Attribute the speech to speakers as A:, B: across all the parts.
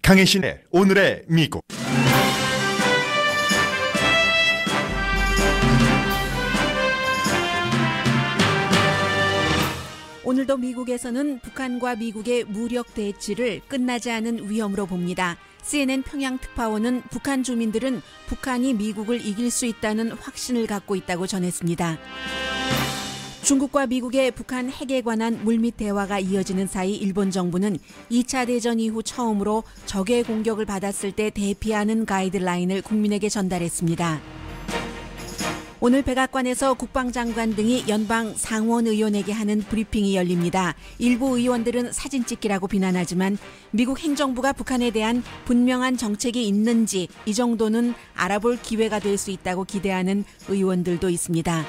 A: 강혜신의 오늘의 미국.
B: 오늘도 미국에서는 북한과 미국의 무력 대치를 끝나지 않은 위험으로 봅니다. CNN 평양 특파원은 북한 주민들은 북한이 미국을 이길 수 있다는 확신을 갖고 있다고 전했습니다. 중국과 미국의 북한 핵에 관한 물밑 대화가 이어지는 사이 일본 정부는 2차 대전 이후 처음으로 적의 공격을 받았을 때 대피하는 가이드라인을 국민에게 전달했습니다. 오늘 백악관에서 국방장관 등이 연방 상원 의원에게 하는 브리핑이 열립니다. 일부 의원들은 사진 찍기라고 비난하지만 미국 행정부가 북한에 대한 분명한 정책이 있는지 이 정도는 알아볼 기회가 될 수 있다고 기대하는 의원들도 있습니다.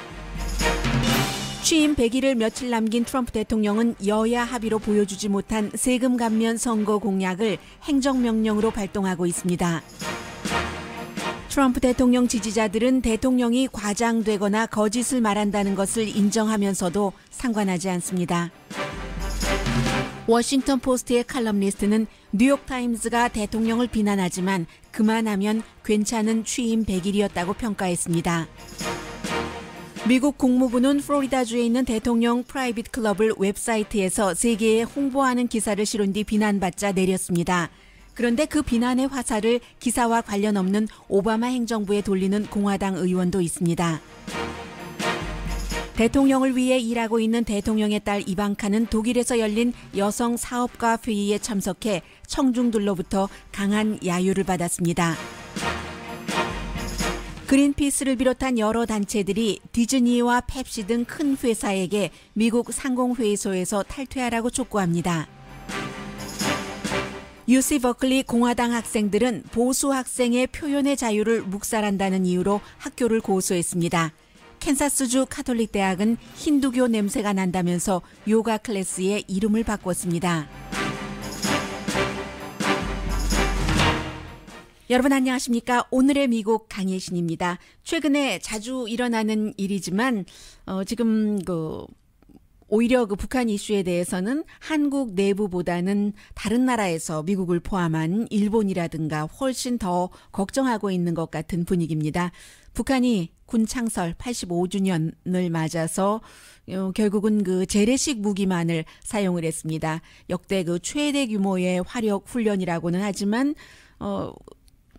B: 취임 100일을 며칠 남긴 트럼프 대통령은 여야 합의로 보여주지 못한 세금 감면 선거 공약을 행정명령으로 발동하고 있습니다. 트럼프 대통령 지지자들은 대통령이 과장되거나 거짓을 말한다는 것을 인정하면서도 상관하지 않습니다. 워싱턴 포스트의 칼럼니스트는 뉴욕타임즈가 대통령을 비난하지만 그만하면 괜찮은 취임 100일이었다고 평가했습니다. 미국 국무부는 플로리다주에 있는 대통령 프라이빗 클럽을 웹사이트에서 세계에 홍보하는 기사를 실은 뒤 비난받자 내렸습니다. 그런데 그 비난의 화살을 기사와 관련 없는 오바마 행정부에 돌리는 공화당 의원도 있습니다. 대통령을 위해 일하고 있는 대통령의 딸 이방카는 독일에서 열린 여성 사업가 회의에 참석해 청중들로부터 강한 야유를 받았습니다. 그린피스를 비롯한 여러 단체들이 디즈니와 펩시 등 큰 회사에게 미국 상공회의소에서 탈퇴하라고 촉구합니다. UC 버클리 공화당 학생들은 보수 학생의 표현의 자유를 묵살한다는 이유로 학교를 고소했습니다. 캔사스주 카톨릭 대학은 힌두교 냄새가 난다면서 요가 클래스의 이름을 바꿨습니다. 여러분 안녕하십니까? 오늘의 미국 강혜신입니다. 최근에 자주 일어나는 일이지만 지금 오히려 북한 이슈에 대해서는 한국 내부보다는 다른 나라에서 미국을 포함한 일본이라든가 훨씬 더 걱정하고 있는 것 같은 분위기입니다. 북한이 군 창설 85주년을 맞아서 결국은 재래식 무기만을 사용을 했습니다. 역대 최대 규모의 화력 훈련이라고는 하지만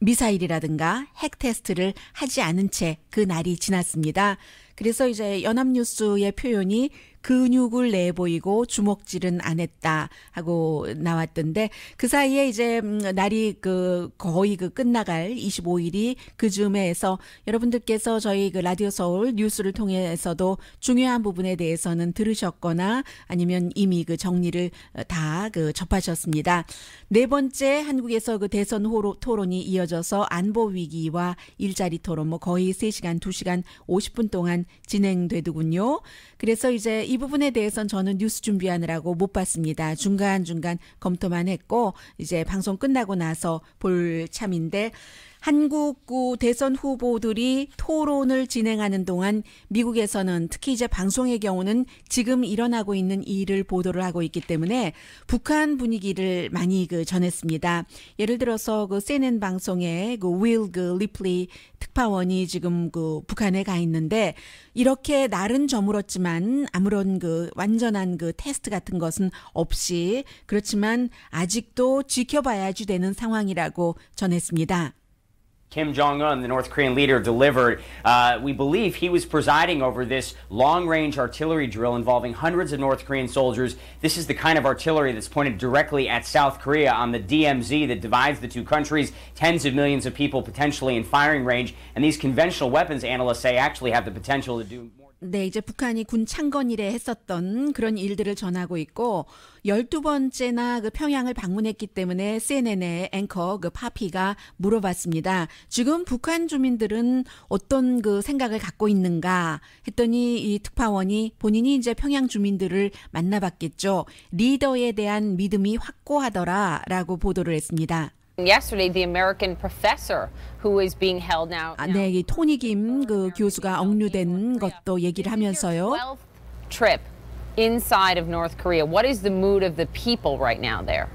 B: 미사일이라든가 핵 테스트를 하지 않은 채 그 날이 지났습니다. 그래서 이제 연합뉴스의 표현이 근육을 내보이고 주먹질은 안 했다 하고 나왔던데 그 사이에 이제 날이 거의 끝나갈 25일이 그 즈음에서 여러분들께서 저희 라디오 서울 뉴스를 통해서도 중요한 부분에 대해서는 들으셨거나 아니면 이미 정리를 다 접하셨습니다. 네 번째 한국에서 대선 토론이 이어져서 안보 위기와 일자리 토론 거의 3시간, 2시간 50분 동안 진행되더군요. 그래서 이제 이 부분에 대해서는 저는 뉴스 준비하느라고 못 봤습니다. 중간중간 검토만 했고 이제 방송 끝나고 나서 볼 참인데 한국 대선 후보들이 토론을 진행하는 동안 미국에서는 특히 이제 방송의 경우는 지금 일어나고 있는 일을 보도를 하고 있기 때문에 북한 분위기를 많이 전했습니다. 예를 들어서 CNN 방송에 윌 리플리 특파원이 지금 북한에 가 있는데 이렇게 날은 저물었지만 아무런 완전한 테스트 같은 것은 없이 그렇지만 아직도 지켜봐야지 되는 상황이라고 전했습니다.
C: Kim Jong-un, the North Korean leader, delivered. We believe he was presiding over this long-range artillery drill involving hundreds of North Korean soldiers. This is the kind of artillery that's pointed directly at South Korea on the DMZ that divides the two countries, tens of millions of people potentially in firing range. And these conventional weapons, analysts say, actually have the potential to do more.
B: 네, 이제 북한이 군 창건 이래 했었던 그런 일들을 전하고 있고 12번째나 평양을 방문했기 때문에 CNN의 앵커 파피가 물어봤습니다. 지금 북한 주민들은 어떤 생각을 갖고 있는가 했더니 이 특파원이 본인이 이제 평양 주민들을 만나봤겠죠. 리더에 대한 믿음이 확고하더라라고 보도를 했습니다.
D: Yesterday, the American professor who is being held now.
B: 네, 이 토니 김 교수가 억류된 것도 얘기를 하면서요.
D: 12th trip inside of North Korea. What is the mood of the people right now there?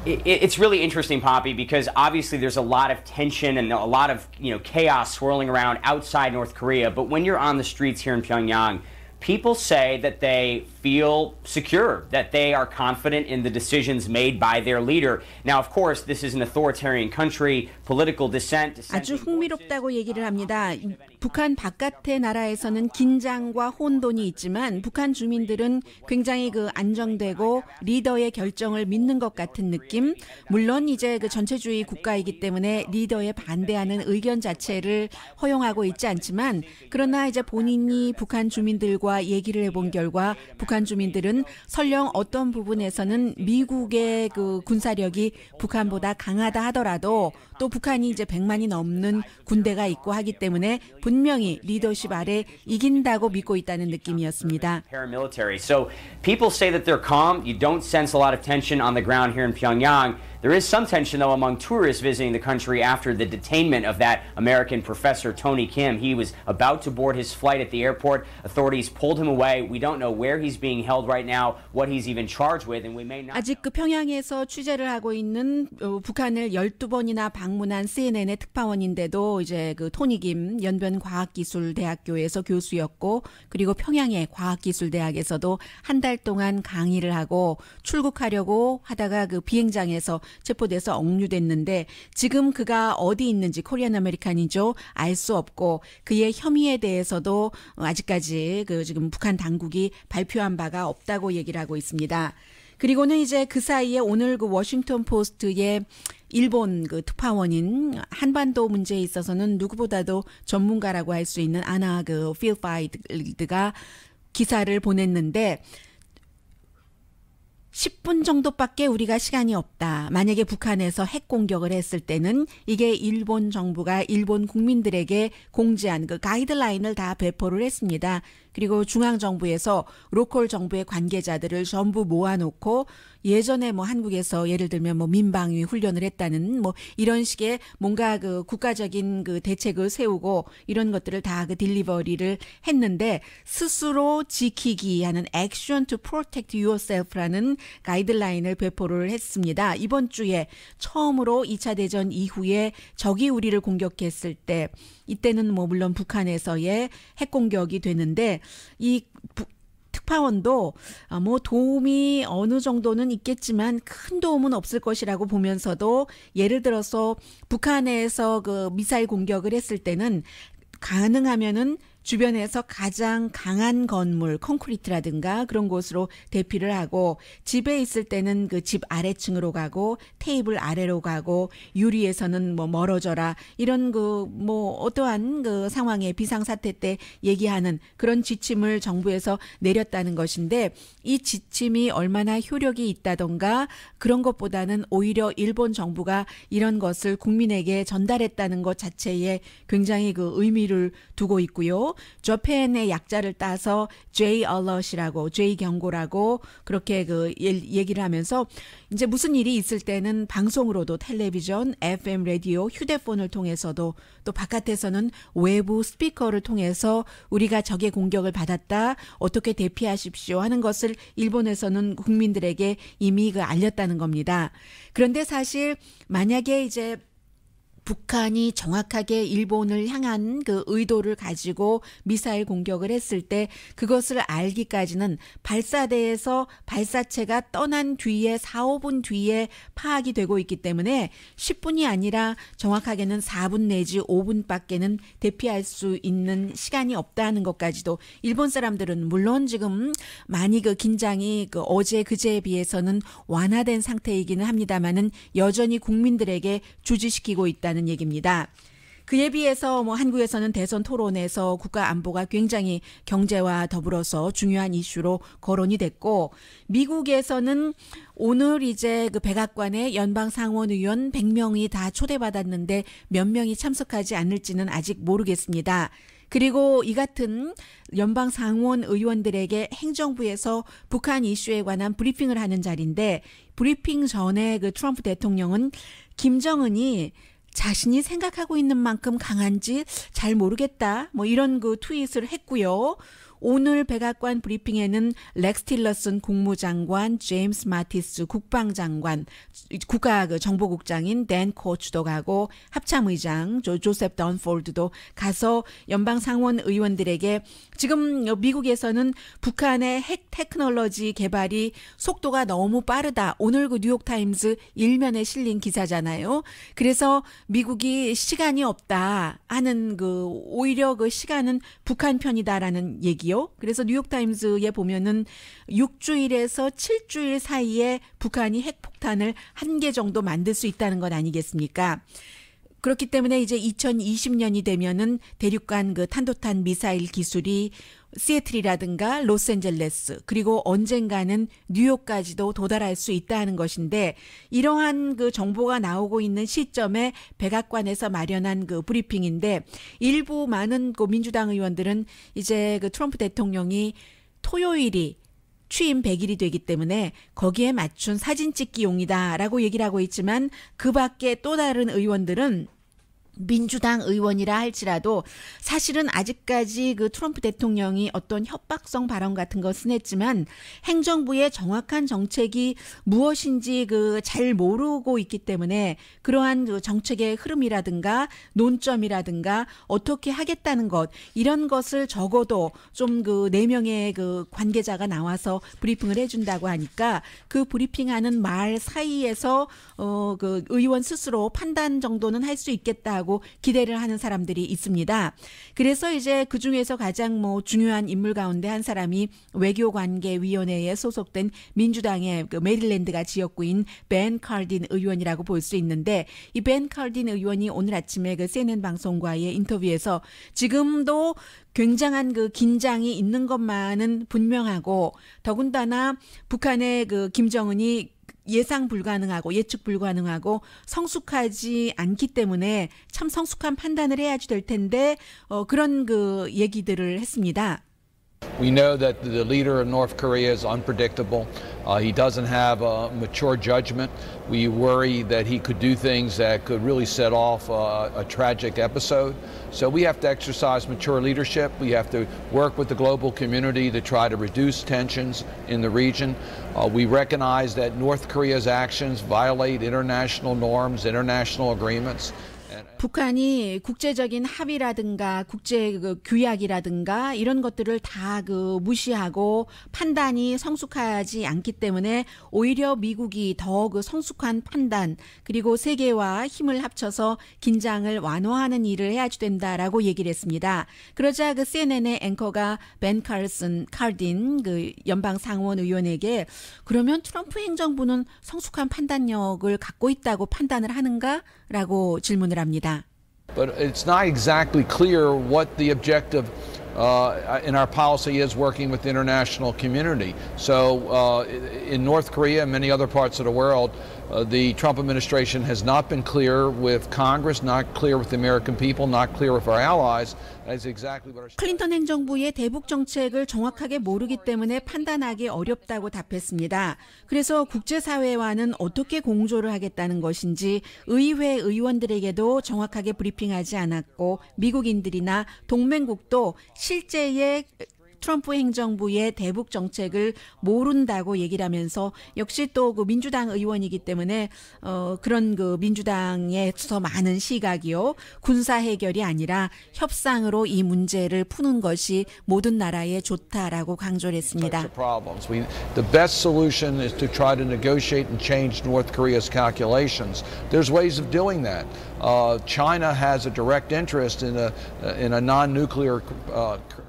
C: It's really interesting, Poppy, because obviously there's a lot of tension and a lot of chaos swirling around outside North Korea. But when you're on the streets here in Pyongyang, people say that they feel secure, that they are confident in the decisions made by their leader. Now, of course, this is an authoritarian country, political dissent.
B: 아주 흥미롭다고 얘기를 합니다. 북한 바깥의 나라에서는 긴장과 혼돈이 있지만 북한 주민들은 굉장히 그 안정되고 리더의 결정을 믿는 것 같은 느낌. 물론 이제 그 전체주의 국가이기 때문에 리더에 반대하는 의견 자체를 허용하고 있지 않지만 그러나 이제 본인이 북한 주민들과 얘기를 해본 결과 북한 주민들은 설령 어떤 부분에서는 미국의 그 군사력이 북한보다 강하다 하더라도 또 북한이 이제 100만이 넘는 군대가 있고 하기 때문에 분명히 리더십 아래 이긴다고 믿고 있다는 느낌이었습니다.
C: Paramilitary. So people say that they're calm. You don't sense a lot of tension on the ground here in Pyongyang. There is some tension, though, among tourists visiting the country after the detainment of that American professor, Tony Kim. He was about to board his flight at the airport. Authorities pulled him away. We don't know where he's being held right now, what he's even charged with, and we may not.
B: 아직 그 평양에서 취재를 하고 있는 북한을 12번이나 방문한 CNN의 특파원인데도 이제 그 토니 김 연변과학기술대학교에서 교수였고 그리고 평양의 과학기술대학에서도 한 달 동안 강의를 하고 출국하려고 하다가 그 비행장에서 체포돼서 억류됐는데 지금 그가 어디 있는지 코리안 아메리칸이죠. 알 수 없고 그의 혐의에 대해서도 아직까지 그 지금 북한 당국이 발표한 바가 없다고 얘기를 하고 있습니다. 그리고는 이제 그 사이에 오늘 그 워싱턴 포스트의 일본 그 특파원인 한반도 문제에 있어서는 누구보다도 전문가라고 할 수 있는 아나 그 필파이드가 기사를 보냈는데 10분 정도밖에 우리가 시간이 없다. 만약에 북한에서 핵 공격을 했을 때는 이게 일본 정부가 일본 국민들에게 공지한 그 가이드라인을 다 배포를 했습니다. 그리고 중앙정부에서 로컬 정부의 관계자들을 전부 모아놓고 예전에 뭐 한국에서 예를 들면 뭐 민방위 훈련을 했다는 뭐 이런 식의 뭔가 그 국가적인 그 대책을 세우고 이런 것들을 다 그 딜리버리를 했는데 스스로 지키기 하는 Action to Protect Yourself라는 가이드라인을 배포를 했습니다. 이번 주에 처음으로 2차 대전 이후에 적이 우리를 공격했을 때 이때는 뭐 물론 북한에서의 핵 공격이 되는데 이 특파원도 뭐 도움이 어느 정도는 있겠지만 큰 도움은 없을 것이라고 보면서도 예를 들어서 북한에서 그 미사일 공격을 했을 때는 가능하면은 주변에서 가장 강한 건물, 콘크리트라든가 그런 곳으로 대피를 하고 집에 있을 때는 그 집 아래층으로 가고 테이블 아래로 가고 유리에서는 뭐 멀어져라 이런 그 뭐 어떠한 그 상황에 비상사태 때 얘기하는 그런 지침을 정부에서 내렸다는 것인데 이 지침이 얼마나 효력이 있다던가 그런 것보다는 오히려 일본 정부가 이런 것을 국민에게 전달했다는 것 자체에 굉장히 그 의미를 두고 있고요. 저펜의 약자를 따서 J Alert이라고 J 경고라고 그렇게 그 얘기를 하면서 이제 무슨 일이 있을 때는 방송으로도 텔레비전, FM 라디오, 휴대폰을 통해서도 또 바깥에서는 외부 스피커를 통해서 우리가 적의 공격을 받았다. 어떻게 대피하십시오 하는 것을 일본에서는 국민들에게 이미 그 알렸다는 겁니다. 그런데 사실 만약에 이제 북한이 정확하게 일본을 향한 그 의도를 가지고 미사일 공격을 했을 때 그것을 알기까지는 발사대에서 발사체가 떠난 뒤에 4, 5분 뒤에 파악이 되고 있기 때문에 10분이 아니라 정확하게는 4분 내지 5분밖에는 대피할 수 있는 시간이 없다는 것까지도 일본 사람들은 물론 지금 많이 그 긴장이 그 어제 그제에 비해서는 완화된 상태이기는 합니다만은 여전히 국민들에게 주지시키고 있다는 얘기입니다. 그에 비해서 뭐 한국에서는 대선 토론에서 국가 안보가 굉장히 경제와 더불어서 중요한 이슈로 거론이 됐고 미국에서는 오늘 이제 그 백악관에 연방 상원 의원 100명이 다 초대받았는데 몇 명이 참석하지 않을지는 아직 모르겠습니다. 그리고 이 같은 연방 상원 의원들에게 행정부에서 북한 이슈에 관한 브리핑을 하는 자리인데 브리핑 전에 그 트럼프 대통령은 김정은이 자신이 생각하고 있는 만큼 강한지 잘 모르겠다. 뭐 이런 그 트윗을 했고요. 오늘 백악관 브리핑에는 렉스 틸러슨 국무장관, 제임스 마티스 국방장관, 국가 정보국장인 댄 코츠도 가고 합참의장 조셉 던폴드도 가서 연방 상원 의원들에게 지금 미국에서는 북한의 핵 테크놀로지 개발이 속도가 너무 빠르다. 오늘 그 뉴욕타임즈 일면에 실린 기사잖아요. 그래서 미국이 시간이 없다 하는 오히려 그 시간은 북한 편이다라는 얘기요. 그래서 뉴욕타임즈에 보면은 6주일에서 7주일 사이에 북한이 핵폭탄을 1개 정도 만들 수 있다는 것 아니겠습니까? 그렇기 때문에 이제 2020년이 되면은 대륙간 그 탄도탄 미사일 기술이 시애틀이라든가 로스앤젤레스 그리고 언젠가는 뉴욕까지도 도달할 수 있다는 것인데 이러한 그 정보가 나오고 있는 시점에 백악관에서 마련한 그 브리핑인데 일부 많은 그 민주당 의원들은 이제 그 트럼프 대통령이 토요일이 취임 100일이 되기 때문에 거기에 맞춘 사진 찍기용이다라고 얘기를 하고 있지만 그 밖에 또 다른 의원들은 민주당 의원이라 할지라도 사실은 아직까지 그 트럼프 대통령이 어떤 협박성 발언 같은 것은 했지만 행정부의 정확한 정책이 무엇인지 그 잘 모르고 있기 때문에 그러한 그 정책의 흐름이라든가 논점이라든가 어떻게 하겠다는 것 이런 것을 적어도 좀 그 4명의 그 관계자가 나와서 브리핑을 해준다고 하니까 그 브리핑하는 말 사이에서 그 의원 스스로 판단 정도는 할 수 있겠다. 기대를 하는 사람들이 있습니다. 그래서 이제 그 중에서 가장 중요한 인물 가운데 한 사람이 외교관계위원회에 소속된 민주당의 그 메릴랜드가 지역구인 벤 칼딘 의원이라고 볼 수 있는데 이 벤 칼딘 의원이 오늘 아침에 그 CNN 방송과의 인터뷰에서 지금도 굉장한 그 긴장이 있는 것만은 분명하고 더군다나 북한의 그 김정은이 예상 불가능하고 예측 불가능하고 성숙하지 않기 때문에 참 성숙한 판단을 해야지 될 텐데 그런 그 얘기들을 했습니다.
E: We know that the leader of North Korea is unpredictable. He doesn't have a mature judgment. We worry that he could do things that could really set off a tragic episode. So we have to exercise mature leadership. We have to work with the global community to try to reduce tensions in the region. We recognize that North Korea's actions violate international norms, international agreements.
B: 북한이 국제적인 합의라든가 국제 그 규약이라든가 이런 것들을 다 그 무시하고 판단이 성숙하지 않기 때문에 오히려 미국이 더 그 성숙한 판단 그리고 세계와 힘을 합쳐서 긴장을 완화하는 일을 해야지 된다라고 얘기를 했습니다. 그러자 그 CNN의 앵커가 벤 칼딘 그 연방 상원 의원에게 그러면 트럼프 행정부는 성숙한 판단력을 갖고 있다고 판단을 하는가라고 질문을 합니다.
E: But it's not exactly clear what the objective in our policy is working with the international community. So in North Korea and many other parts of the world, the Trump administration has not been clear with Congress, not clear with the American people, not clear with our allies. That's exactly what our...
B: 클린턴 행정부의 대북 정책을 정확하게 모르기 때문에 판단하기 어렵다고 답했습니다. 그래서 국제사회와는 어떻게 공조를 하겠다는 것인지 의회 의원들에게도 정확하게 브리핑하지 않았고 미국인들이나 동맹국도 실제의 트럼프 행정부의 대북 정책을 모른다고 얘기를 하면서 역시 또 그 민주당 의원이기 때문에 그런 그 민주당에서 많은 시각이요. 군사 해결이 아니라 협상으로 이 문제를 푸는 것이 모든 나라에 좋다라고 강조를 했습니다.
E: The best solution is to try to negotiate and change North Korea's calculations. There's ways of doing that. China has a direct interest in a non-nuclear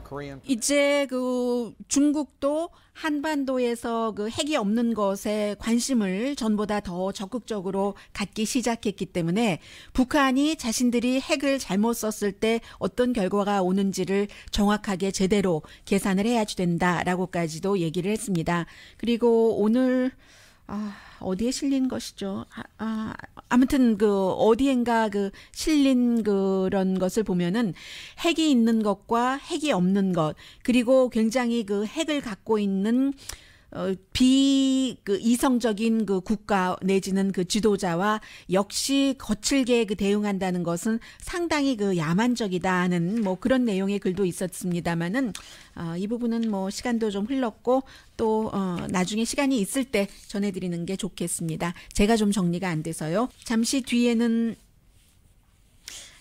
E: Korean.
B: 이제 그 중국도 한반도에서 그 핵이 없는 것에 관심을 전보다 더 적극적으로 갖기 시작했기 때문에 북한이 자신들이 핵을 잘못 썼을 때 어떤 결과가 오는지를 정확하게 제대로 계산을 해야지 된다라고까지도 얘기를 했습니다. 그리고 오늘 어디에 실린 것이죠? 아무튼 그 어디엔가 그 실린 그런 것을 보면은 핵이 있는 것과 핵이 없는 것 그리고 굉장히 그 핵을 갖고 있는 그 이성적인 그 국가 내지는 그 지도자와 역시 거칠게 그 대응한다는 것은 상당히 그 야만적이다는 뭐 그런 내용의 글도 있었습니다만은 이 부분은 뭐 시간도 좀 흘렀고 또 나중에 시간이 있을 때 전해드리는 게 좋겠습니다. 제가 좀 정리가 안 돼서요. 잠시 뒤에는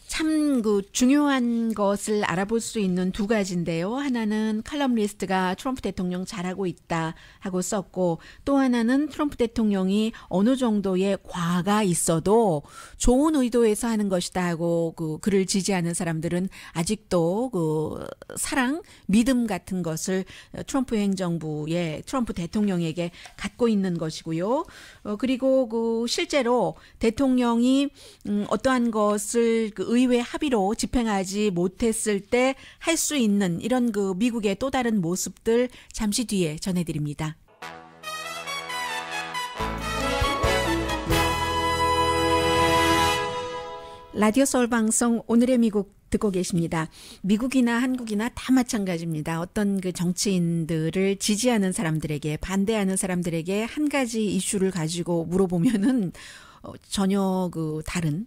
B: 참 그 중요한 것을 알아볼 수 있는 두 가지인데요. 하나는 칼럼니스트가 트럼프 대통령 잘하고 있다 하고 썼고 또 하나는 트럼프 대통령이 어느 정도의 과가 있어도 좋은 의도에서 하는 것이다 하고 그 그를 지지하는 사람들은 아직도 그 사랑, 믿음 같은 것을 트럼프 행정부의 트럼프 대통령에게 갖고 있는 것이고요. 그리고 그 실제로 대통령이 어떠한 것을 그 의회 합의로 집행하지 못했을 때 할 수 있는 이런 그 미국의 또 다른 모습들 잠시 뒤에 전해드립니다. 라디오 서울 방송 오늘의 미국 듣고 계십니다. 미국이나 한국이나 다 마찬가지입니다. 어떤 그 정치인들을 지지하는 사람들에게 반대하는 사람들에게 한 가지 이슈를 가지고 물어보면은 전혀 그 다른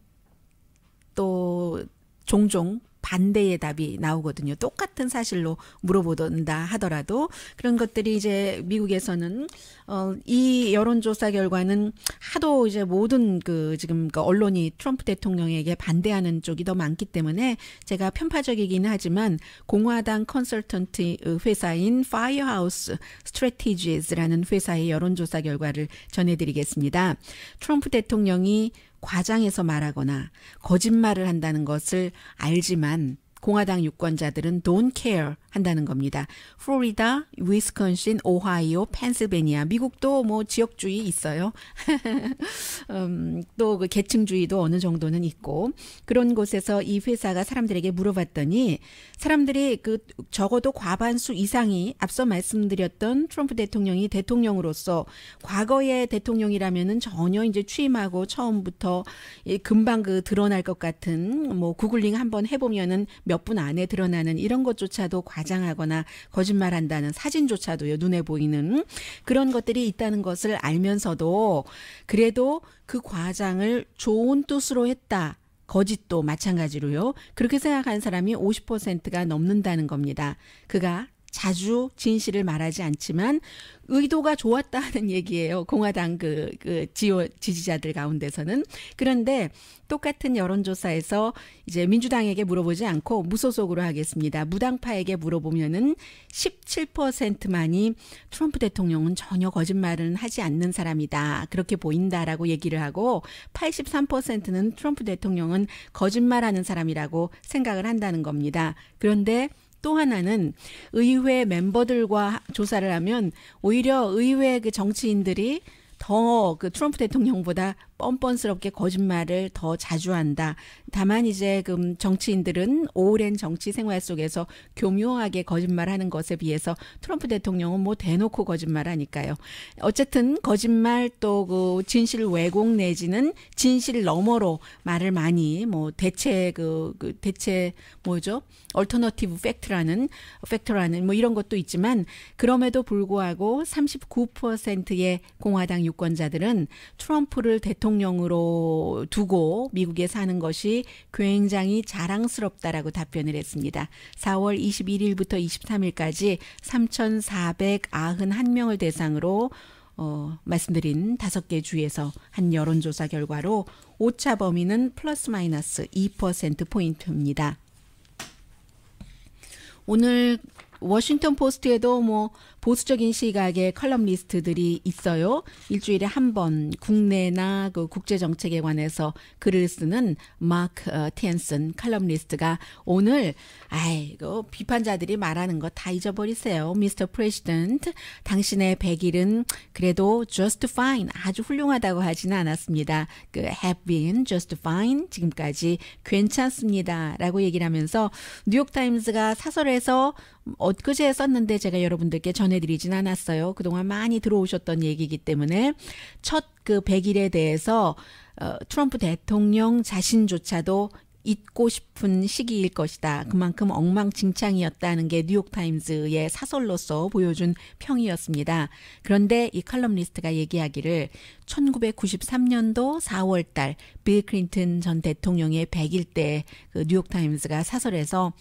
B: 또 종종 반대의 답이 나오거든요. 똑같은 사실로 물어보던다 하더라도 그런 것들이 이제 미국에서는 이 여론조사 결과는 하도 이제 모든 그 지금 그 언론이 트럼프 대통령에게 반대하는 쪽이 더 많기 때문에 제가 편파적이긴 하지만 공화당 컨설턴트 회사인 Firehouse Strategies라는 회사의 여론조사 결과를 전해드리겠습니다. 트럼프 대통령이 과장해서 말하거나 거짓말을 한다는 것을 알지만 공화당 유권자들은 don't care 한다는 겁니다. 플로리다, 위스콘신, 오하이오, 펜실베니아, 미국도 뭐 지역주의 있어요. 또 그 계층주의도 어느 정도는 있고 그런 곳에서 이 회사가 사람들에게 물어봤더니 사람들이 그 적어도 과반수 이상이 앞서 말씀드렸던 트럼프 대통령이 대통령으로서 과거의 대통령이라면은 전혀 이제 취임하고 처음부터 금방 그 드러날 것 같은 뭐 구글링 한번 해보면은 몇 분 안에 드러나는 이런 것조차도 과장하거나 거짓말한다는 사진조차도요 눈에 보이는 그런 것들이 있다는 것을 알면서도 그래도 그 과장을 좋은 뜻으로 했다. 거짓도 마찬가지로요. 그렇게 생각하는 사람이 50%가 넘는다는 겁니다. 그가 자주 진실을 말하지 않지만 의도가 좋았다 하는 얘기예요. 공화당 그 지지자들 가운데서는. 그런데 똑같은 여론조사에서 이제 민주당에게 물어보지 않고 무소속으로 하겠습니다. 무당파에게 물어보면은 17%만이 트럼프 대통령은 전혀 거짓말은 하지 않는 사람이다. 그렇게 보인다라고 얘기를 하고 83%는 트럼프 대통령은 거짓말하는 사람이라고 생각을 한다는 겁니다. 그런데 또 하나는 의회 멤버들과 조사를 하면 오히려 의회 그 정치인들이 더 그 트럼프 대통령보다 뻔뻔스럽게 거짓말을 더 자주 한다. 다만 이제 그 정치인들은 오랜 정치 생활 속에서 교묘하게 거짓말하는 것에 비해서 트럼프 대통령은 뭐 대놓고 거짓말하니까요. 어쨌든 거짓말 또 그 진실 왜곡 내지는 진실 너머로 말을 많이 뭐 대체 대체 뭐죠? 얼터너티브 팩트라는 뭐 이런 것도 있지만 그럼에도 불구하고 39%의 공화당 유권자들은 트럼프를 대통령으로 두고 미국에 사는 것이 굉장히 자랑스럽다라고 답변을 했습니다. 4월 21일부터 23일까지 3,491명을 대상으로 말씀드린 5개 주에서 한 여론조사 결과로 오차 범위는 플러스 마이너스 2%포인트입니다. 오늘 워싱턴 포스트에도 뭐 보수적인 시각의 컬럼니스트들이 있어요. 일주일에 한 번 국내나 그 국제 정책에 관해서 글을 쓰는 마크 텐슨 컬럼니스트가 오늘 아이고 비판자들이 말하는 거 다 잊어버리세요. 미스터 프레시던트 당신의 100일은 그래도 just fine 아주 훌륭하다고 하지는 않았습니다. 그 have been just fine 지금까지 괜찮습니다라고 얘기를 하면서 뉴욕타임스가 사설에서 엊그제 썼는데 제가 여러분들께 전해드리진 않았어요. 그동안 많이 들어오셨던 얘기이기 때문에 첫 그 100일에 대해서 트럼프 대통령 자신조차도 잊고 싶은 시기일 것이다. 그만큼 엉망진창이었다는 게 뉴욕타임즈의 사설로서 보여준 평이었습니다. 그런데 이 칼럼니스트가 얘기하기를 1993년도 4월 달 빌 클린턴 전 대통령의 100일 때 그 뉴욕타임즈가 사설에서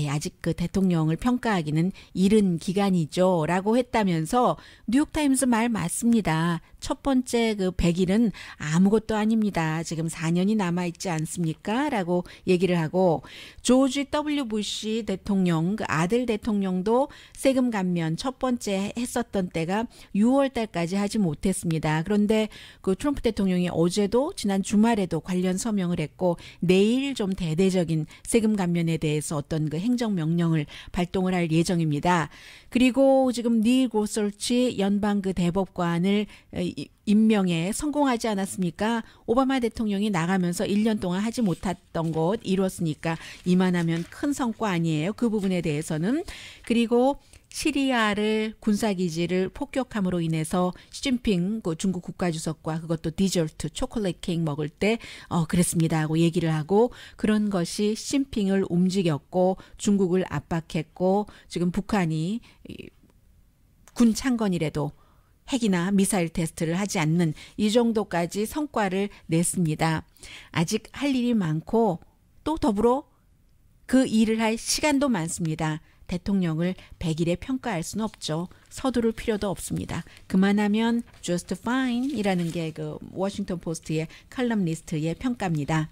B: 아직 그 대통령을 평가하기는 이른 기간이죠 라고 했다면서 뉴욕타임즈 말 맞습니다. 첫 번째 그 100일은 아무것도 아닙니다. 지금 4년이 남아있지 않습니까? 라고 얘기를 하고 조지 W. 부시 대통령, 그 아들 대통령도 세금 감면 첫 번째 했었던 때가 6월 달까지 하지 못했습니다. 그런데 그 트럼프 대통령이 어제도 지난 주말에도 관련 서명을 했고 내일 좀 대대적인 세금 감면에 대해서 어떤 그 행정명령을 발동을 할 예정입니다. 그리고 지금 닐 고설치 연방 그 대법관을 임명에 성공하지 않았습니까? 오바마 대통령이 나가면서 1년 동안 하지 못했던 것 이뤘으니까 이만하면 큰 성과 아니에요. 그 부분에 대해서는. 그리고 시리아를 군사기지를 폭격함으로 인해서 시진핑 그 중국 국가주석과 그것도 디저트 초콜릿 케이크 먹을 때 그랬습니다 하고 얘기를 하고 그런 것이 시진핑을 움직였고 중국을 압박했고 지금 북한이 군 창건이라도 핵이나 미사일 테스트를 하지 않는 이 정도까지 성과를 냈습니다. 아직 할 일이 많고 또 더불어 그 일을 할 시간도 많습니다. 대통령을 100일에 평가할 수는 없죠. 서두를 필요도 없습니다. 그만하면 just fine 이라는 게 그 워싱턴 포스트의 칼럼니스트의 평가입니다.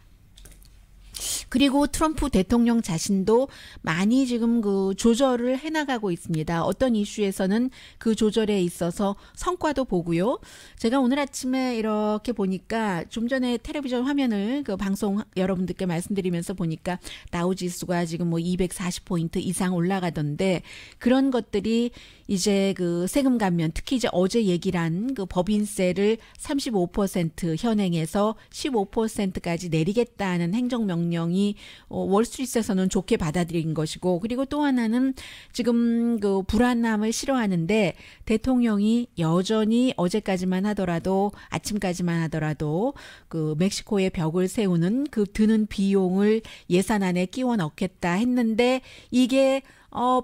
B: 그리고 트럼프 대통령 자신도 많이 지금 그 조절을 해나가고 있습니다. 어떤 이슈에서는 그 조절에 있어서 성과도 보고요. 제가 오늘 아침에 이렇게 보니까 좀 전에 텔레비전 화면을 그 방송 여러분들께 말씀드리면서 보니까 다우지수가 지금 뭐 240포인트 이상 올라가던데 그런 것들이 이제 그 세금 감면 특히 이제 어제 얘기를 한 그 법인세를 35% 현행에서 15%까지 내리겠다는 행정명령이 월스트리트에서는 좋게 받아들인 것이고 그리고 또 하나는 지금 그 불안함을 싫어하는데 대통령이 여전히 어제까지만 하더라도 아침까지만 하더라도 그 멕시코에 벽을 세우는 그 드는 비용을 예산안에 끼워 넣겠다 했는데 이게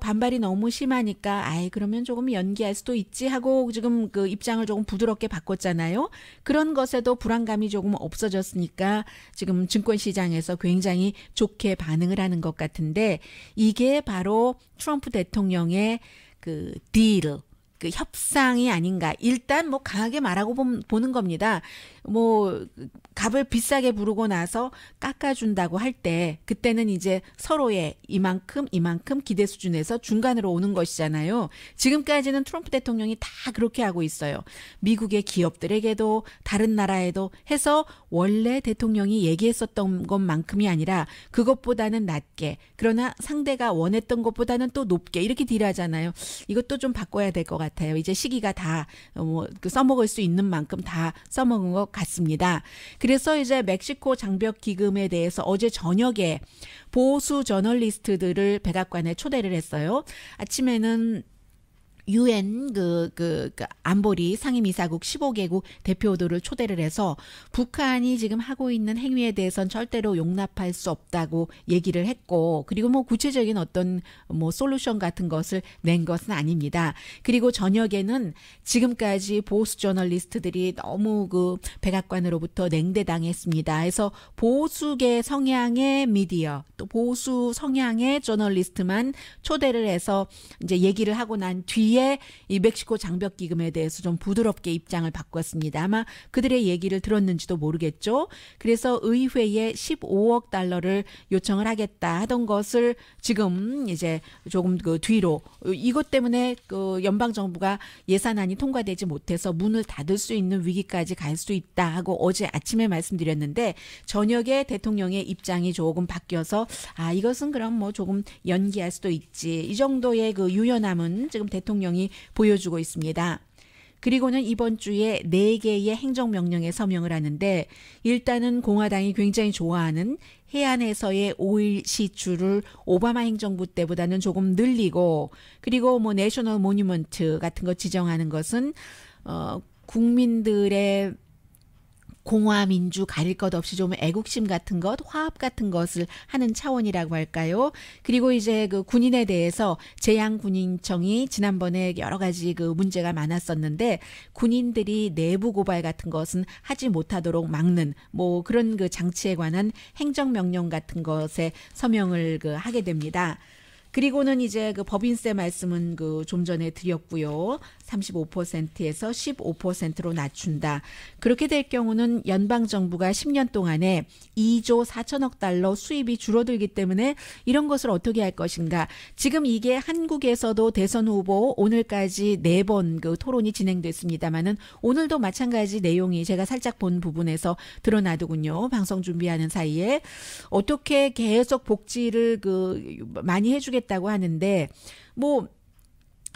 B: 반발이 너무 심하니까 그러면 조금 연기할 수도 있지 하고 지금 그 입장을 조금 부드럽게 바꿨잖아요. 그런 것에도 불안감이 조금 없어졌으니까 지금 증권시장에서 굉장히 좋게 반응을 하는 것 같은데 이게 바로 트럼프 대통령의 그 딜, 그 협상이 아닌가. 일단 뭐 강하게 말하고 보는 겁니다. 뭐 값을 비싸게 부르고 나서 깎아준다고 할 때 그때는 이제 서로의 이만큼 기대 수준에서 중간으로 오는 것이잖아요. 지금까지는 트럼프 대통령이 다 그렇게 하고 있어요. 미국의 기업들에게도 다른 나라에도 해서 원래 대통령이 얘기했었던 것만큼이 아니라 그것보다는 낮게 그러나 상대가 원했던 것보다는 또 높게 이렇게 딜하잖아요. 이것도 좀 바꿔야 될 것 같아요. 이제 시기가 다 써먹을 수 있는 만큼 다 써먹은 것 같습니다. 그래서 이제 멕시코 장벽 기금에 대해서 어제 저녁에 보수 저널리스트들을 백악관에 초대를 했어요. 아침에는 UN 그 안보리 상임이사국 15개국 대표들을 초대를 해서 북한이 지금 하고 있는 행위에 대해서는 절대로 용납할 수 없다고 얘기를 했고 그리고 뭐 구체적인 어떤 뭐 솔루션 같은 것을 낸 것은 아닙니다. 그리고 저녁에는 지금까지 보수 저널리스트들이 너무 그 백악관으로부터 냉대당했습니다. 해서 보수계 성향의 미디어 또 보수 성향의 저널리스트만 초대를 해서 이제 얘기를 하고 난 뒤에 이 멕시코 장벽 기금에 대해서 좀 부드럽게 입장을 바꿨습니다. 아마 그들의 얘기를 들었는지도 모르겠죠. 그래서 의회에 15억 달러를 요청을 하겠다 하던 것을 지금 이제 조금 그 뒤로 이것 때문에 그 연방 정부가 예산안이 통과되지 못해서 문을 닫을 수 있는 위기까지 갈 수 있다 하고 어제 아침에 말씀드렸는데 저녁에 대통령의 입장이 조금 바뀌어서 이것은 그럼 뭐 조금 연기할 수도 있지. 이 정도의 그 유연함은 지금 대통령이 보여주고 있습니다. 그리고는 이번 주에 4개의 행정명령에 서명을 하는데 일단은 공화당이 굉장히 좋아하는 해안에서의 오일 시추를 오바마 행정부 때보다는 조금 늘리고 그리고 뭐 내셔널 모뉴먼트 같은 거 지정하는 것은 국민들의 공화 민주 가릴 것 없이 좀 애국심 같은 것, 화합 같은 것을 하는 차원이라고 할까요? 그리고 이제 그 군인에 대해서 재향군인청이 지난번에 여러 가지 그 문제가 많았었는데 군인들이 내부 고발 같은 것은 하지 못하도록 막는 뭐 그런 그 장치에 관한 행정명령 같은 것에 서명을 그 하게 됩니다. 그리고는 이제 그 법인세 말씀은 그 좀 전에 드렸고요. 35%에서 15%로 낮춘다. 그렇게 될 경우는 연방정부가 10년 동안에 2조 4천억 달러 수입이 줄어들기 때문에 이런 것을 어떻게 할 것인가. 지금 이게 한국에서도 대선 후보 오늘까지 4번 그 토론이 진행됐습니다만은 오늘도 마찬가지 내용이 제가 살짝 본 부분에서 드러나더군요. 방송 준비하는 사이에 어떻게 계속 복지를 그 많이 해주겠다고 하는데 뭐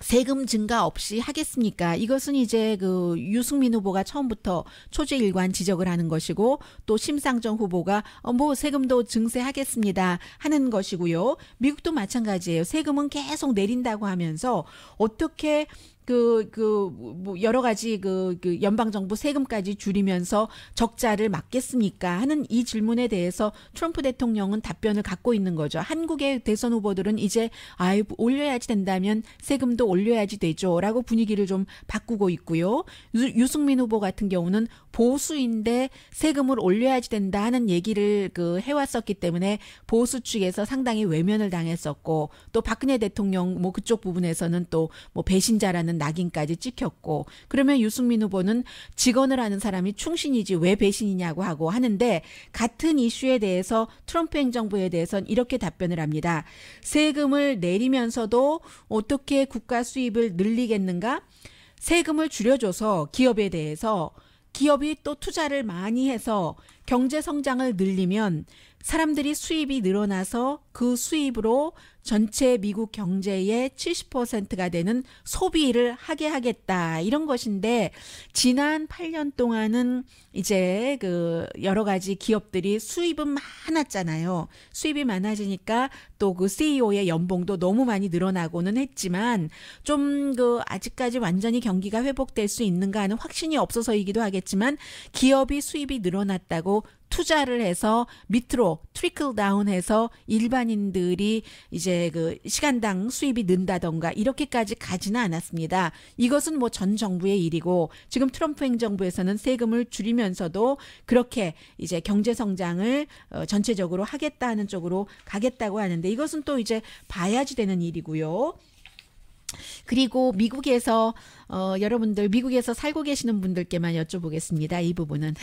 B: 세금 증가 없이 하겠습니까? 이것은 이제 그 유승민 후보가 처음부터 초지일관 지적을 하는 것이고 또 심상정 후보가 뭐 세금도 증세하겠습니다 하는 것이고요. 미국도 마찬가지예요. 세금은 계속 내린다고 하면서 어떻게 뭐 여러 가지 그 연방정부 세금까지 줄이면서 적자를 막겠습니까? 하는 이 질문에 대해서 트럼프 대통령은 답변을 갖고 있는 거죠. 한국의 대선 후보들은 이제 올려야지 된다면 세금도 올려야지 되죠. 라고 분위기를 좀 바꾸고 있고요. 유승민 후보 같은 경우는 보수인데 세금을 올려야지 된다 하는 얘기를 그 해왔었기 때문에 보수 측에서 상당히 외면을 당했었고 또 박근혜 대통령 뭐 그쪽 부분에서는 또 뭐 배신자라는 낙인까지 찍혔고 그러면 유승민 후보는 직언을 하는 사람이 충신이지 왜 배신이냐고 하고 하는데 같은 이슈에 대해서 트럼프 행정부에 대해서는 이렇게 답변을 합니다. 세금을 내리면서도 어떻게 국가 수입을 늘리겠는가? 세금을 줄여줘서 기업에 대해서 기업이 또 투자를 많이 해서 경제 성장을 늘리면 사람들이 수입이 늘어나서 그 수입으로 전체 미국 경제의 70%가 되는 소비를 하게 하겠다. 이런 것인데 지난 8년 동안은 이제 그 여러 가지 기업들이 수입은 많았잖아요. 수입이 많아지니까 또 그 CEO의 연봉도 너무 많이 늘어나고는 했지만 좀 그 아직까지 완전히 경기가 회복될 수 있는가 하는 확신이 없어서이기도 하겠지만 기업이 수입이 늘어났다고 투자를 해서 밑으로 트리클 다운해서 일반인들이 이제 그 시간당 수입이 는다던가 이렇게까지 가지는 않았습니다. 이것은 뭐 전 정부의 일이고 지금 트럼프 행정부에서는 세금을 줄이면서도 그렇게 이제 경제 성장을 전체적으로 하겠다는 쪽으로 가겠다고 하는데 이것은 또 이제 봐야지 되는 일이고요. 그리고 미국에서 여러분들 미국에서 살고 계시는 분들께만 여쭤보겠습니다. 이 부분은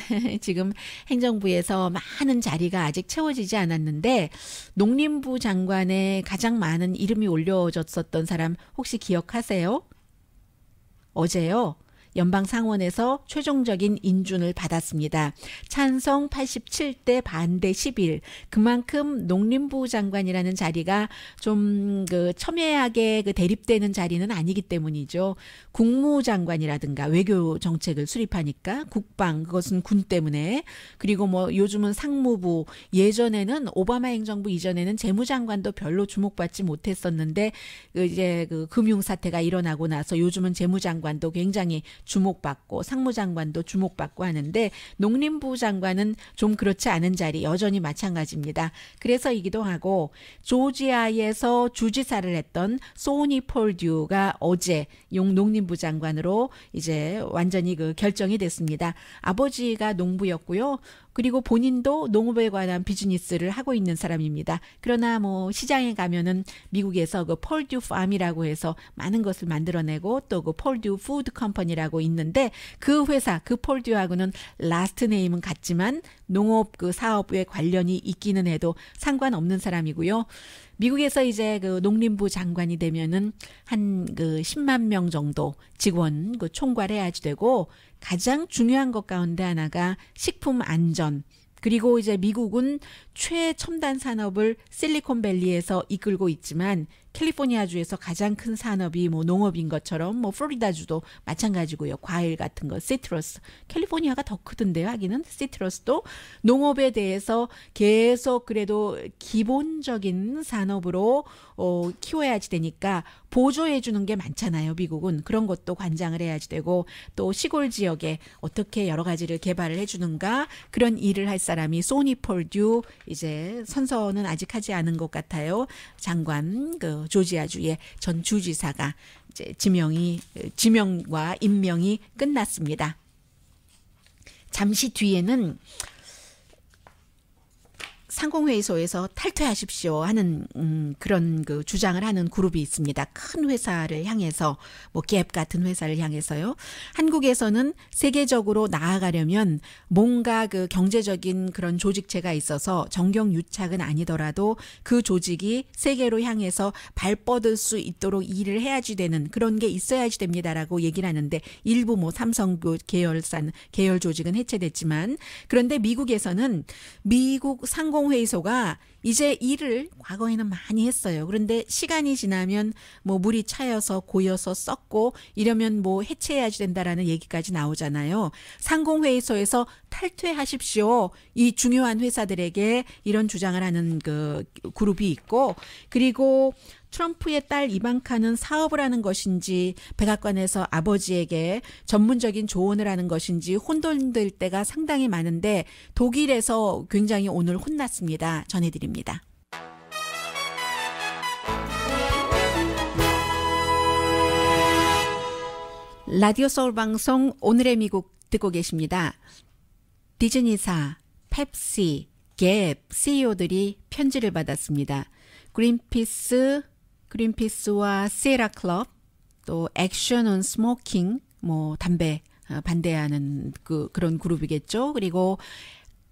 B: 지금 행정부에서 많은 자리가 아직 채워지지 않았는데 농림부 장관에 가장 많은 이름이 올려졌었던 사람 혹시 기억하세요? 어제요. 연방 상원에서 최종적인 인준을 받았습니다. 찬성 87대 반대 11. 그만큼 농림부 장관이라는 자리가 좀 그 첨예하게 그 대립되는 자리는 아니기 때문이죠. 국무장관이라든가 외교 정책을 수립하니까 국방 그것은 군 때문에 그리고 뭐 요즘은 상무부 예전에는 오바마 행정부 이전에는 재무장관도 별로 주목받지 못했었는데 이제 그 금융 사태가 일어나고 나서 요즘은 재무장관도 굉장히 주목받고 상무장관도 주목받고 하는데 농림부 장관은 좀 그렇지 않은 자리 여전히 마찬가지입니다. 그래서이기도 하고 조지아에서 주지사를 했던 소니 폴듀가 어제 농림부 장관으로 이제 완전히 그 결정이 됐습니다. 아버지가 농부였고요. 그리고 본인도 농업에 관한 비즈니스를 하고 있는 사람입니다. 그러나 뭐 시장에 가면은 미국에서 그 폴듀 팜이라고 해서 많은 것을 만들어내고 또 그 폴듀 푸드 컴퍼니라고 있는데 그 회사 그 폴듀하고는 라스트 네임은 같지만 농업 그 사업에 관련이 있기는 해도 상관없는 사람이고요. 미국에서 이제 그 농림부 장관이 되면은 한 그 10만 명 정도 직원 그 총괄해야지 되고 가장 중요한 것 가운데 하나가 식품 안전. 그리고 이제 미국은 최첨단 산업을 실리콘밸리에서 이끌고 있지만 캘리포니아주에서 가장 큰 산업이 뭐 농업인 것처럼 뭐 플로리다주도 마찬가지고요. 과일 같은 거, 시트러스. 캘리포니아가 더 크던데요. 하기는 시트러스도 농업에 대해서 계속 그래도 기본적인 산업으로 키워야지 되니까 보조해 주는 게 많잖아요. 미국은. 그런 것도 관장을 해야지 되고 또 시골 지역에 어떻게 여러 가지를 개발을 해 주는가 그런 일을 할 사람이 소니 폴듀 이제 선서는 아직 하지 않은 것 같아요. 장관 그 조지아주의 전 주지사가 이제 지명과 임명이 끝났습니다. 잠시 뒤에는 상공회의소에서 탈퇴하십시오 하는 그런 그 주장을 하는 그룹이 있습니다. 큰 회사를 향해서 뭐 갭 같은 회사를 향해서요. 한국에서는 세계적으로 나아가려면 뭔가 그 경제적인 그런 조직체가 있어서 정경유착은 아니더라도 그 조직이 세계로 향해서 발뻗을 수 있도록 일을 해야지 되는 그런 게 있어야지 됩니다라고 얘기를 하는데 일부 뭐 삼성 계열 조직은 해체됐지만 그런데 미국에서는 미국 상공회의소가 이제 일을 과거에는 많이 했어요. 그런데 시간이 지나면 뭐 물이 차여서 고여서 썩고 이러면 뭐 해체해야지 된다라는 얘기까지 나오잖아요. 상공회의소에서 탈퇴하십시오. 이 중요한 회사들에게 이런 주장을 하는 그 그룹이 있고 그리고 트럼프의 딸 이방카는 사업을 하는 것인지 백악관에서 아버지에게 전문적인 조언을 하는 것인지 혼돈될 때가 상당히 많은데 독일에서 굉장히 오늘 혼났습니다. 전해드립니다. 라디오 서울 방송 오늘의 미국 듣고 계십니다. 디즈니사, 펩시, 갭 CEO들이 편지를 받았습니다. 그린피스와 시에라 클럽, 또 액션 온 스모킹, 뭐 담배 반대하는 그런 그룹이겠죠. 그리고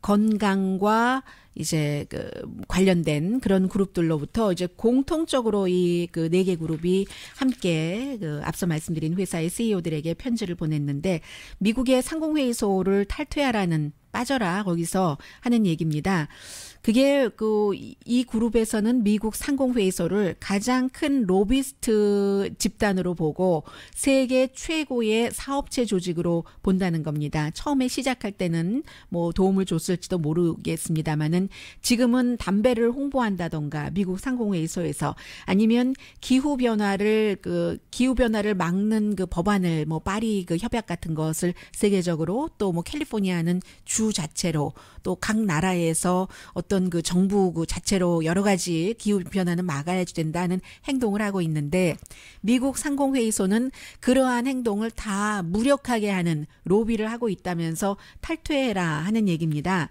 B: 건강과 이제 그 관련된 그런 그룹들로부터 이제 공통적으로 이 그 4개 그룹이 함께 그 앞서 말씀드린 회사의 CEO들에게 편지를 보냈는데 미국의 상공회의소를 탈퇴하라는 빠져라 거기서 하는 얘기입니다. 그게 이 그룹에서는 미국 상공회의소를 가장 큰 로비스트 집단으로 보고 세계 최고의 사업체 조직으로 본다는 겁니다. 처음에 시작할 때는 뭐 도움을 줬을지도 모르겠습니다만은 지금은 담배를 홍보한다던가 미국 상공회의소에서 아니면 기후 변화를 막는 그 법안을 뭐 파리 그 협약 같은 것을 세계적으로 또 뭐 캘리포니아는 주 자체로 또 각 나라에서 어떤 그 정부 그 자체로 여러 가지 기후 변화는 막아야지 된다는 행동을 하고 있는데 미국 상공회의소는 그러한 행동을 다 무력하게 하는 로비를 하고 있다면서 탈퇴해라 하는 얘기입니다.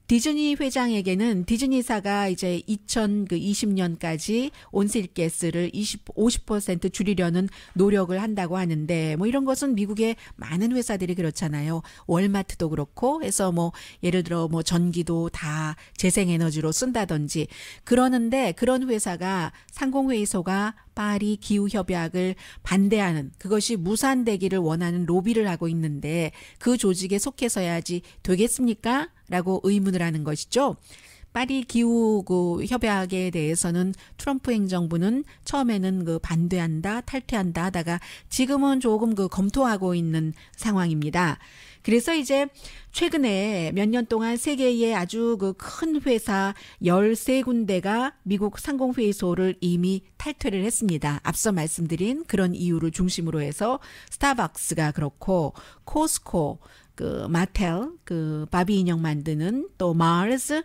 B: 디즈니 회장에게는 디즈니사가 이제 2020년까지 온실가스를 50% 줄이려는 노력을 한다고 하는데 뭐 이런 것은 미국의 많은 회사들이 그렇잖아요. 월마트도 그렇고 해서 뭐 예를 들어 뭐 전기도 다 재생에너지로 쓴다든지 그러는데 그런 회사가 상공회의소가 파리 기후협약을 반대하는 그것이 무산되기를 원하는 로비를 하고 있는데 그 조직에 속해서야지 되겠습니까? 라고 의문을 하는 것이죠. 파리 기후 협약에 대해서는 트럼프 행정부는 처음에는 반대한다, 탈퇴한다 하다가 지금은 조금 검토하고 있는 상황입니다. 그래서 이제 최근에 몇 년 동안 세계의 아주 큰 회사 13군데가 미국 상공회의소를 이미 탈퇴를 했습니다. 앞서 말씀드린 그런 이유를 중심으로 해서 스타벅스가 그렇고 코스코, 마텔, 바비 인형 만드는 또 마르스,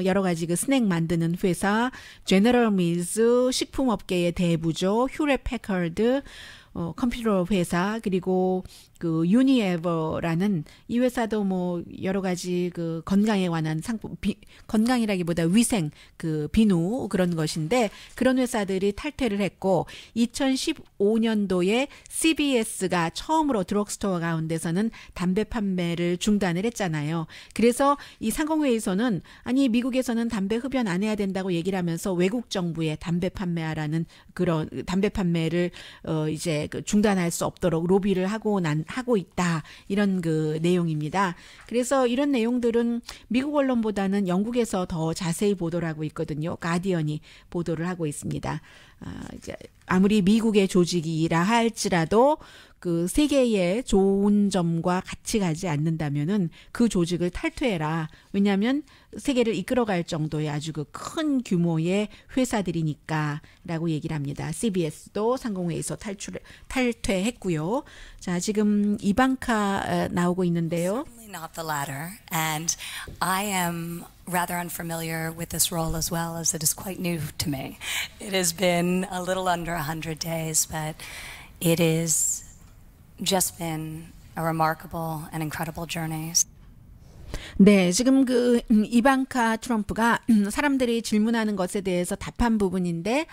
B: 여러 가지 스낵 만드는 회사, 제너럴 밀즈, 식품업계의 대부죠, 휴렛 패커드, 컴퓨터 회사, 그리고 유니에버라는 이 회사도 뭐 여러 가지 건강에 관한 상품, 건강이라기보다 위생, 비누 그런 것인데 그런 회사들이 탈퇴를 했고 2015년도에 CVS가 처음으로 드럭스토어 가운데서는 담배 판매를 중단을 했잖아요. 그래서 이 상공회의소는 아니 미국에서는 담배 흡연 안 해야 된다고 얘기를 하면서 외국 정부에 담배 판매하라는 그런 담배 판매를 이제 중단할 수 없도록 로비를 하고 있다. 이런 내용입니다. 그래서 이런 내용들은 미국 언론보다는 영국에서 더 자세히 보도를 하고 있거든요. 가디언이 보도를 하고 있습니다. 이제 아무리 미국의 조직이라 할지라도 그 세계의 좋은 점과 같이 가지 않는다면은 그 조직을 탈퇴해라. 왜냐하면 세계를 이끌어갈 정도의 아주 그 큰 규모의 회사들이니까라고 얘기를 합니다. CBS도 상공회의에서 탈퇴했고요. 자, 지금 이방카 나오고 있는데요.
F: Certainly not the latter, and I am rather unfamiliar with this role as well, as it is quite new to me. It has been a little under 100 days, but it is just been a remarkable and incredible journey.
B: 네, 지금 그 이방카 트럼프가 사람들이 질문하는 것에 대해서 답한 부분인데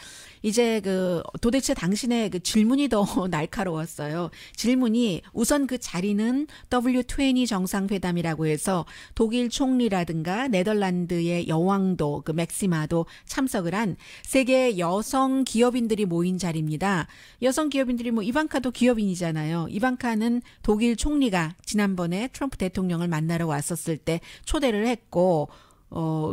B: 이제 그 도대체 당신의 그 질문이 더 날카로웠어요. 질문이 우선 그 자리는 W20 정상회담이라고 해서 독일 총리라든가 네덜란드의 여왕도 그 맥시마도 참석을 한 세계 여성 기업인들이 모인 자리입니다. 여성 기업인들이 뭐 이방카도 기업인이잖아요. 이방카는 독일 총리가 지난번에 트럼프 대통령을 만나러 왔었을 때 초대를 했고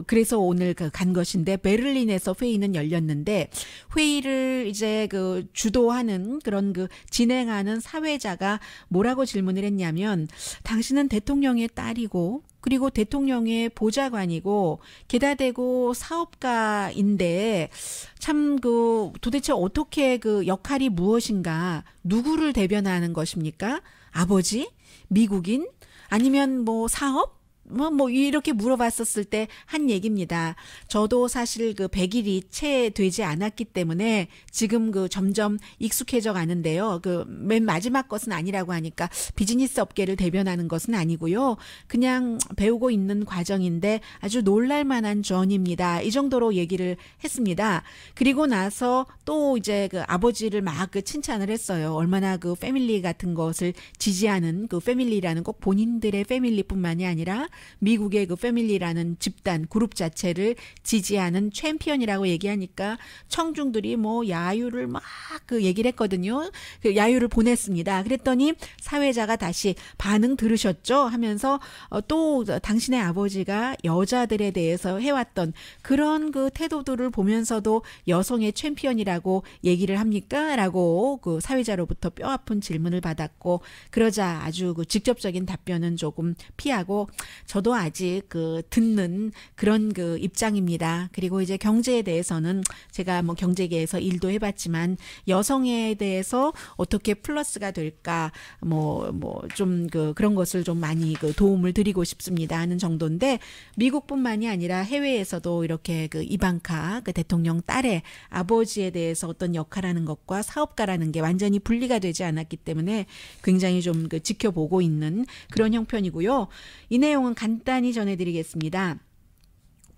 B: 그래서 오늘 간 것인데 베를린에서 회의는 열렸는데 회의를 이제 그 주도하는 그런 그 진행하는 사회자가 뭐라고 질문을 했냐면 당신은 대통령의 딸이고 그리고 대통령의 보좌관이고 게다 대고 사업가인데 참 그 도대체 어떻게 그 역할이 무엇인가 누구를 대변하는 것입니까? 아버지? 미국인? 아니면 뭐 사업? 뭐 이렇게 물어봤었을 때 한 얘기입니다. 저도 사실 그 100일이 채 되지 않았기 때문에 지금 그 점점 익숙해져 가는데요. 그 맨 마지막 것은 아니라고 하니까 비즈니스 업계를 대변하는 것은 아니고요. 그냥 배우고 있는 과정인데 아주 놀랄만한 조언입니다. 이 정도로 얘기를 했습니다. 그리고 나서 또 이제 그 아버지를 막 그 칭찬을 했어요. 얼마나 그 패밀리 같은 것을 지지하는 그 패밀리라는 꼭 본인들의 패밀리뿐만이 아니라 미국의 그 패밀리라는 집단 그룹 자체를 지지하는 챔피언이라고 얘기하니까 청중들이 뭐 야유를 막 그 얘기를 했거든요. 그 야유를 보냈습니다. 그랬더니 사회자가 다시 반응 들으셨죠? 하면서 또 당신의 아버지가 여자들에 대해서 해왔던 그런 그 태도들을 보면서도 여성의 챔피언이라고 얘기를 합니까? 라고 그 사회자로부터 뼈아픈 질문을 받았고 그러자 아주 그 직접적인 답변은 조금 피하고 저도 아직 그 듣는 그런 그 입장입니다. 그리고 이제 경제에 대해서는 제가 뭐 경제계에서 일도 해봤지만 여성에 대해서 어떻게 플러스가 될까 좀 그런 것을 좀 많이 그 도움을 드리고 싶습니다 하는 정도인데 미국뿐만이 아니라 해외에서도 이렇게 그 이방카 그 대통령 딸의 아버지에 대해서 어떤 역할하는 것과 사업가라는 게 완전히 분리가 되지 않았기 때문에 굉장히 좀 그 지켜보고 있는 그런 형편이고요. 이 내용은 간단히 전해드리겠습니다.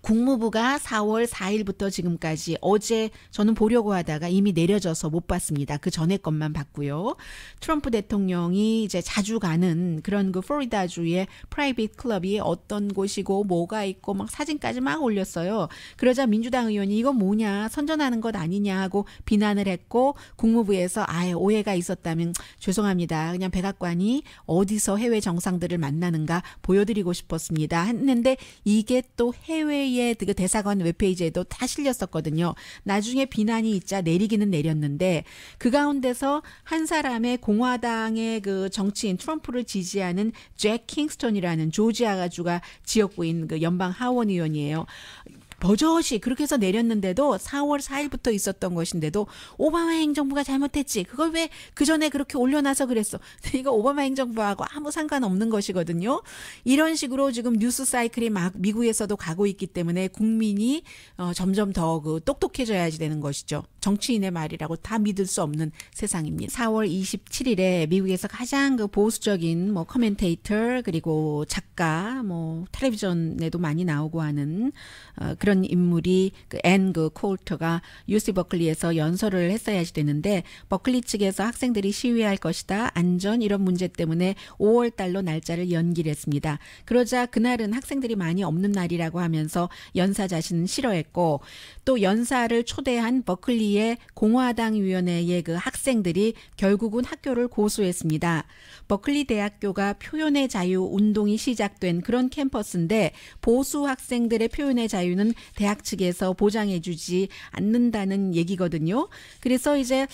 B: 국무부가 4월 4일부터 지금까지 어제 저는 보려고 하다가 이미 내려져서 못 봤습니다. 그 전에 것만 봤고요. 트럼프 대통령이 이제 자주 가는 그런 그 플로리다주의 프라이빗 클럽이 어떤 곳이고 뭐가 있고 막 사진까지 막 올렸어요. 그러자 민주당 의원이 이건 뭐냐 선전하는 것 아니냐 하고 비난을 했고 국무부에서 아예 오해가 있었다면 죄송합니다. 그냥 백악관이 어디서 해외 정상들을 만나는가 보여드리고 싶었습니다. 했는데 이게 또 해외 그 대사관 웹페이지에도 다 실렸었거든요. 나중에 비난이 있자 내리기는 내렸는데 그 가운데서 한 사람의 공화당의 그 정치인 트럼프를 지지하는 잭 킹스턴이라는 조지아주가 지역구인 그 연방 하원 의원이에요. 버젓이 그렇게 해서 내렸는데도 4월 4일부터 있었던 것인데도 오바마 행정부가 잘못했지. 그걸 왜 그 전에 그렇게 올려놔서 그랬어. 이거 오바마 행정부하고 아무 상관없는 것이거든요. 이런 식으로 지금 뉴스 사이클이 막 미국에서도 가고 있기 때문에 국민이 점점 더 그 똑똑해져야지 되는 것이죠. 정치인의 말이라고 다 믿을 수 없는 세상입니다. 4월 27일에 미국에서 가장 그 보수적인 뭐 커멘테이터 그리고 작가 뭐 텔레비전에도 많이 나오고 하는 그런 인물이 앤 콜터가 UC 버클리에서 연설을 했어야지 되는데 버클리 측에서 학생들이 시위할 것이다. 안전 이런 문제 때문에 5월 달로 날짜를 연기를 했습니다. 그러자 그날은 학생들이 많이 없는 날이라고 하면서 연사 자신은 싫어했고 또 연사를 초대한 버클리의 공화당 위원회의 그 학생들이 결국은 학교를 고소했습니다. 버클리 대학교가 표현의 자유 운동이 시작된 그런 캠퍼스인데 보수 학생들의 표현의 자유는 대학 측에서 보장해주지 않는다는 얘기거든요. 그래서 이제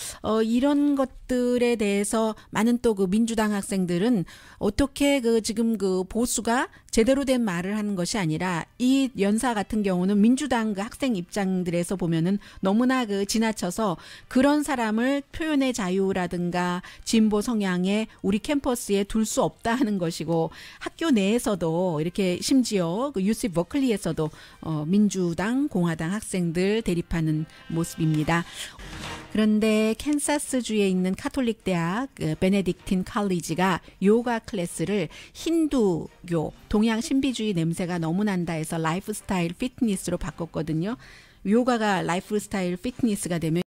B: 이런 것들에 대해서 많은 또 그 민주당 학생들은 어떻게 그 지금 그 보수가 제대로 된 말을 하는 것이 아니라 이 연사 같은 경우는 민주당 그 학생 입장들에서 보면은 너무나 그 지나쳐서 그런 사람을 표현의 자유라든가 진보 성향에 우리 캠퍼스에 둘 수 없다 하는 것이고, 학교 내에서도 이렇게 심지어 그 UC 버클리에서도 민주당, 공화당 학생들 대립하는 모습입니다. 그런데 캔사스주에 있는 카톨릭 대학 베네딕틴 칼리지가 요가 클래스를 힌두교, 동양 신비주의 냄새가 너무 난다 해서 라이프스타일 피트니스로 바꿨거든요. 요가가 라이프스타일 피트니스가 되면